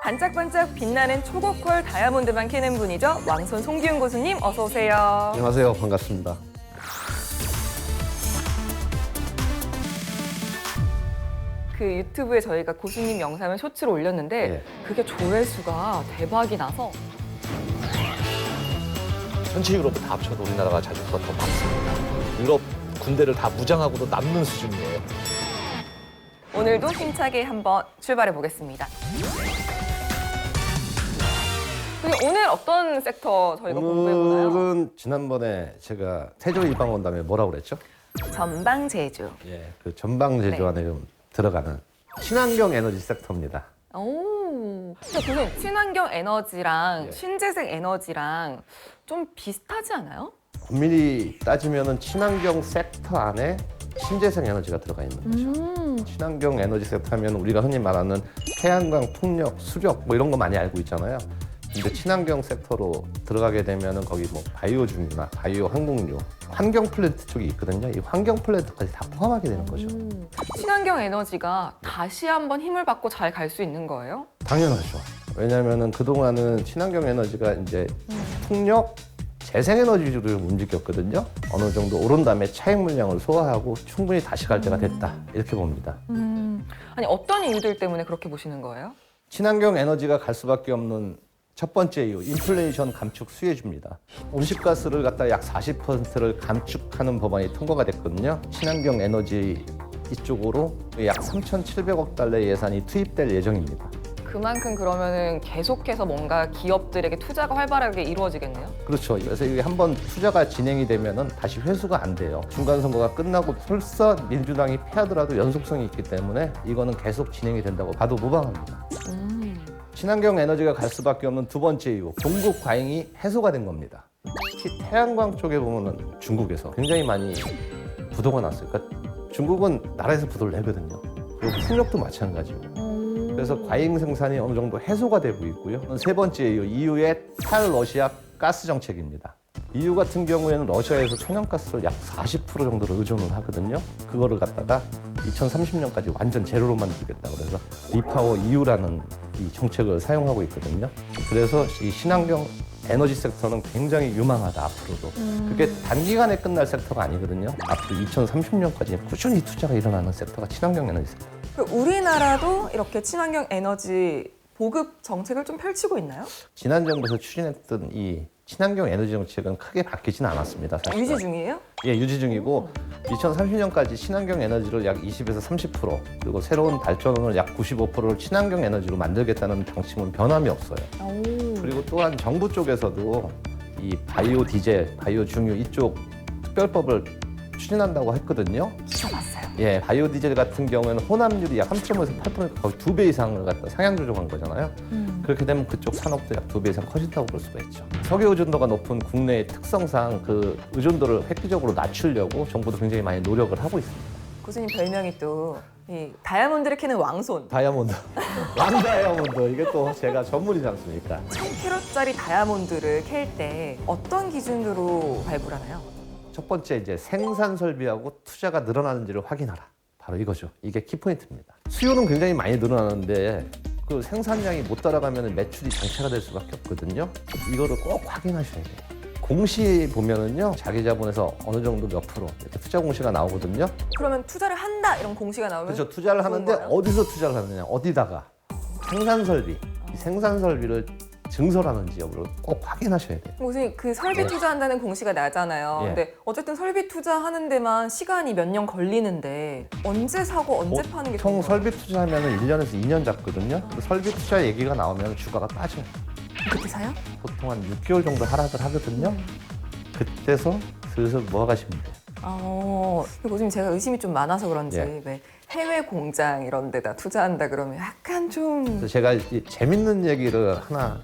반짝반짝 빛나는 초고퀄 다이아몬드만 캐는 분이죠. 왕손 송기훈 고수님 어서 오세요. 안녕하세요. 반갑습니다. 그 유튜브에 저희가 고수님 영상을 쇼츠로 올렸는데 예. 그게 조회수가 대박이 나서 전체 유럽을 다 합쳐도 우리나라가 자주수가 더 많습니다. 유럽 군대를 다 무장하고도 남는 수준이에요. 오늘도 힘차게 한번 출발해 보겠습니다. 오늘 어떤 섹터 저희가 공부해 보나요? 오늘은 지난번에 제가 태조 이방원 다음에 뭐라고 그랬죠? 전방 제조. 예, 그 전방 제조 안에 좀 들어가는 친환경 에너지 섹터입니다. 오. 근데 교수님, 친환경 에너지랑 예. 신재생 에너지랑 좀 비슷하지 않아요? 엄밀히 따지면은 친환경 섹터 안에 신재생 에너지가 들어가 있는 거죠. 친환경 에너지 섹터 하면 우리가 흔히 말하는 태양광, 풍력, 수력 뭐 이런 거 많이 알고 있잖아요. 근데 친환경 섹터로 들어가게 되면은 거기 뭐 바이오 중유나 바이오 항공유, 환경 플랜트 쪽이 있거든요. 이 환경 플랜트까지 다 포함하게 되는 거죠. 친환경 에너지가 다시 한번 힘을 받고 잘 갈 수 있는 거예요? 당연하죠. 왜냐하면은 그동안은 친환경 에너지가 이제 풍력, 재생에너지 위주로 좀 움직였거든요. 어느 정도 오른 다음에 차익 물량을 소화하고 충분히 다시 갈 때가 됐다. 이렇게 봅니다. 아니 어떤 이유들 때문에 그렇게 보시는 거예요? 친환경 에너지가 갈 수밖에 없는 첫 번째 이유, 인플레이션 감축 수혜주입니다. 온실가스를 갖다 약 40%를 감축하는 법안이 통과가 됐거든요. 친환경 에너지 이쪽으로 약 3,700억 달러의 예산이 투입될 예정입니다. 그만큼 그러면은 계속해서 뭔가 기업들에게 투자가 활발하게 이루어지겠네요? 그렇죠. 그래서 이게 한번 투자가 진행이 되면은 다시 회수가 안 돼요. 중간 선거가 끝나고 설사 민주당이 패하더라도 연속성이 있기 때문에 이거는 계속 진행이 된다고 봐도 무방합니다. 친환경 에너지가 갈 수밖에 없는 두 번째 이유, 공급 과잉이 해소가 된 겁니다. 특히 태양광 쪽에 보면은 중국에서 굉장히 많이 부도가 났어요. 그러니까 중국은 나라에서 부도를 내거든요. 그리고 풍력도 마찬가지고. 그래서 과잉 생산이 어느 정도 해소가 되고 있고요. 세 번째 이유, EU의 탈러시아 가스 정책입니다. EU 같은 경우에는 러시아에서 천연가스를 약 40% 정도로 의존을 하거든요. 그거를 갖다가 2030년까지 완전 제로로 만들겠다 그래서 리파워 EU라는 이 정책을 사용하고 있거든요. 그래서 이 친환경 에너지 섹터는 굉장히 유망하다 앞으로도. 그게 단기간에 끝날 섹터가 아니거든요. 앞으로 2030년까지 꾸준히 투자가 일어나는 섹터가 친환경 에너지 섹터. 우리나라도 이렇게 친환경 에너지 보급 정책을 좀 펼치고 있나요? 지난 정부에서 추진했던 이 친환경 에너지 정책은 크게 바뀌지는 않았습니다. 사실은. 유지 중이에요? 예, 유지 중이고 2030년까지 친환경 에너지를 약 20에서 30% 그리고 새로운 발전원을 약 95%를 친환경 에너지로 만들겠다는 방침은 변함이 없어요. 그리고 또한 정부 쪽에서도 이 바이오 디젤, 바이오 중유 이쪽 특별법을 추진한다고 했거든요. 들어봤어요. 예, 바이오 디젤 같은 경우에는 혼합률이 약 3.5에서 8% 거의 2배 이상을 갖다 상향 조정한 거잖아요. 그렇게 되면 그쪽 산업도 약 2배 이상 커진다고 볼 수가 있죠. 석유 의존도가 높은 국내의 특성상 그 의존도를 획기적으로 낮추려고 정부도 굉장히 많이 노력을 하고 있습니다. 교수님 별명이 또 이 다이아몬드를 캐는 왕손. 다이아몬드, 왕다이아몬드 이게 또 제가 전문이지 않습니까? 1000캐럿짜리 다이아몬드를 캘 때 어떤 기준으로 발굴하나요? 첫 번째 이제 생산 설비하고 투자가 늘어나는지를 확인하라. 바로 이거죠. 이게 키포인트입니다. 수요는 굉장히 많이 늘어나는데 그 생산량이 못 따라가면 매출이 장체가 될 수밖에 없거든요. 이거를 꼭 확인하셔야 돼요. 공시 보면은요, 자기 자본에서 어느 정도 몇 프로 이렇게 투자 공시가 나오거든요. 그러면 투자를 한다 이런 공시가 나오면 그렇죠. 투자를 좋은 하는데 거예요? 어디서 투자를 하느냐, 어디다가 생산 설비, 이 생산 설비를 증설하는지 여부를 꼭 확인하셔야 돼요. 교수님 그 설비 네. 투자한다는 공시가 나잖아요. 예. 근데 어쨌든 설비 투자하는 데만 시간이 몇 년 걸리는데 언제 사고 언제 파는 게 좋은 보통 거예요? 설비 투자하면 1년에서 2년 잡거든요. 그 설비 투자 얘기가 나오면 주가가 빠져요. 그때 사요? 보통 한 6개월 정도 하락을 하거든요. 그때서 슬슬 모아가시면 돼요. 교수님 제가 의심이 좀 많아서 그런지 예. 왜 해외 공장 이런 데다 투자한다 그러면 약간 좀 그래서 제가 이 재밌는 얘기를 하나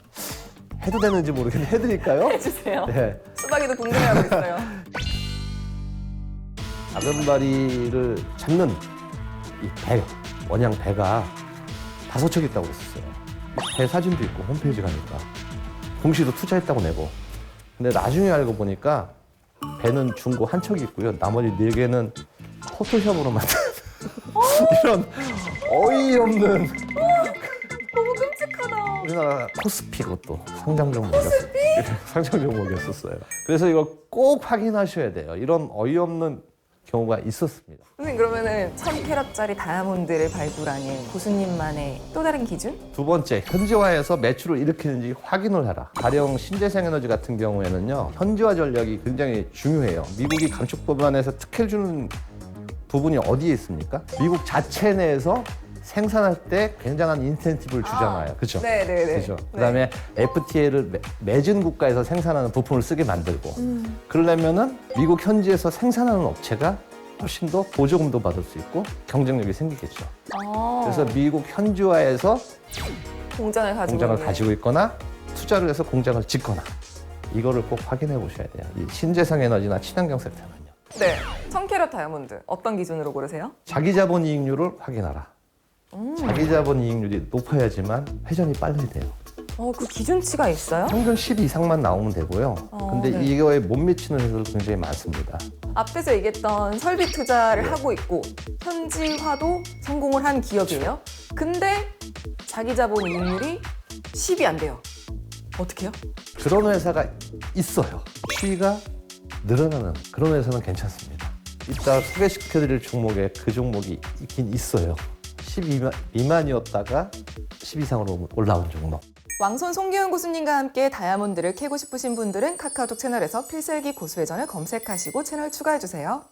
해도 되는지 모르겠는데 해드릴까요? 해주세요. 네. 수박이도 궁금해하고 있어요. 아금바리를 잡는 이 배, 원양 배가 5척 있다고 그랬었어요. 배 사진도 있고 홈페이지 가니까 공시도 투자했다고 내고. 근데 나중에 알고 보니까 배는 중고 한 척이 있고요. 나머지 4개는 포토샵으로 만든 이런 어이없는 너무 끔찍하다. 우리나라 코스피 그것도 상장 종목이었어요. 상장 종목이었었어요. 그래서 이걸 꼭 확인하셔야 돼요. 이런 어이없는 경우가 있었습니다. 선생님 그러면은 1000캐럿짜리 다이아몬드를 발굴하는 고수님만의 또 다른 기준? 두 번째, 현지화해서 매출을 일으키는지 확인을 해라. 가령 신재생에너지 같은 경우에는요, 현지화 전략이 굉장히 중요해요. 미국이 감축 법안에서 특혜를 주는 부분이 어디에 있습니까? 미국 자체 내에서 생산할 때 굉장한 인센티브를 주잖아요. 그렇죠? 네네네. 그렇죠. 그다음에 FTA를 맺은 국가에서 생산하는 부품을 쓰게 만들고 그러려면은 미국 현지에서 생산하는 업체가 훨씬 더 보조금도 받을 수 있고 경쟁력이 생기겠죠. 그래서 미국 현지화에서 공장을 가지고 있거나 투자를 해서 공장을 짓거나 이거를 꼭 확인해 보셔야 돼요. 이 신재생 에너지나 친환경 섹터는요. 네. 1000캐럿 다이아몬드 어떤 기준으로 고르세요? 자기 자본 이익률을 확인하라. 자기 자본 이익률이 높아야지만 회전이 빨리 돼요. 그 기준치가 있어요? 평균 10 이상만 나오면 되고요. 근데 네. 이거에 못 미치는 회사도 굉장히 많습니다. 앞에서 얘기했던 설비 투자를 하고 있고 현지화도 성공을 한 기업이에요. 근데 자기 자본 이익률이 10이 안 돼요. 어떻게 해요? 그런 회사가 있어요. 수위가 늘어나는 그런 회사는 괜찮습니다. 이따 소개시켜드릴 종목에 그 종목이 있긴 있어요. 10 미만이었다가 10 이상으로 올라온 종목. 왕손 송기훈 고수님과 함께 다이아몬드를 캐고 싶으신 분들은 카카오톡 채널에서 필살기 고수회전을 검색하시고 채널 추가해주세요.